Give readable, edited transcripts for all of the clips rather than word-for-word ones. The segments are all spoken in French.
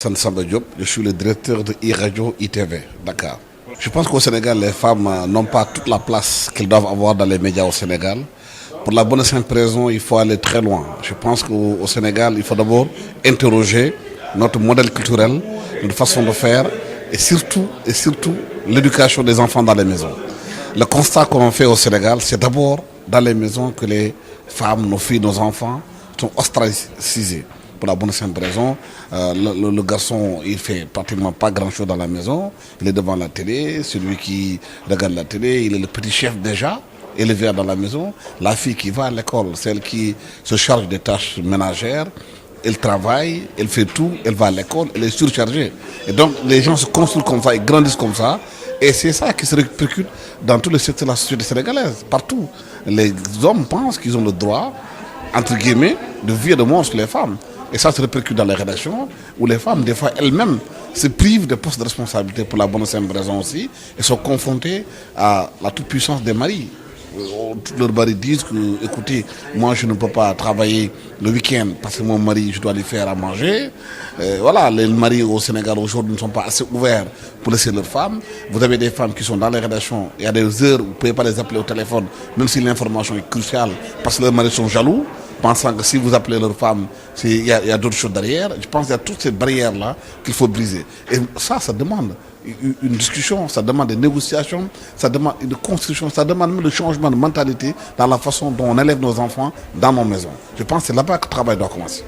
San Samba Diop, je suis le directeur de e-radio ITV, Dakar. Je pense qu'au Sénégal, les femmes n'ont pas toute la place qu'elles doivent avoir dans les médias au Sénégal. Pour la bonne et simple raison, il faut aller très loin. Je pense qu'au Sénégal, il faut d'abord interroger notre modèle culturel, notre façon de faire et surtout l'éducation des enfants dans les maisons. Le constat qu'on fait au Sénégal, c'est d'abord dans les maisons que les femmes, nos filles, nos enfants sont ostracisés. Pour la bonne et simple raison, le garçon, il fait pratiquement pas grand-chose dans la maison. Il est devant la télé, celui qui regarde la télé, il est le petit chef déjà, élevé dans la maison. La fille qui va à l'école, celle qui se charge des tâches ménagères, elle travaille, elle fait tout, elle va à l'école, elle est surchargée. Et donc les gens se construisent comme ça, ils grandissent comme ça. Et c'est ça qui se répercute dans tous les secteurs de la société sénégalaise, partout. Les hommes pensent qu'ils ont le droit, entre guillemets, de vivre de mort sur les femmes. Et ça se répercute dans les rédactions, où les femmes, des fois, elles-mêmes, se privent de postes de responsabilité pour la bonne et simple raison aussi, et sont confrontées à la toute-puissance des maris. Tous leurs maris disent que, écoutez, moi je ne peux pas travailler le week-end parce que mon mari, je dois lui faire à manger. Voilà, les maris au Sénégal aujourd'hui ne sont pas assez ouverts pour laisser leurs femmes. Vous avez des femmes qui sont dans les rédactions, il y a des heures où vous ne pouvez pas les appeler au téléphone, même si l'information est cruciale, parce que leurs maris sont jaloux, pensant que si vous appelez leur femme, il y a d'autres choses derrière. Je pense qu'il y a toutes ces barrières-là qu'il faut briser. Et ça demande une discussion, ça demande des négociations, ça demande une construction, ça demande même le changement de mentalité dans la façon dont on élève nos enfants dans nos maisons. Je pense que c'est là-bas que le travail doit commencer.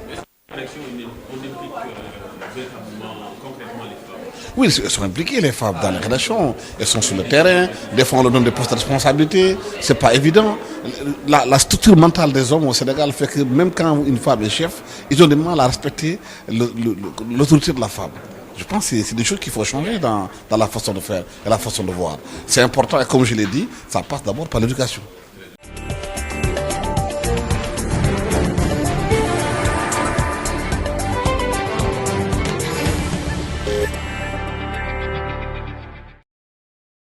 Oui, elles sont impliquées, les femmes, dans les rédactions. Elles sont sur le terrain. Des fois, on leur donne des postes de responsabilité. C'est pas évident. La structure mentale des hommes au Sénégal fait que même quand une femme est chef, ils ont du mal à respecter l'autorité de la femme. Je pense que c'est des choses qu'il faut changer dans la façon de faire et la façon de voir. C'est important et comme je l'ai dit, ça passe d'abord par l'éducation.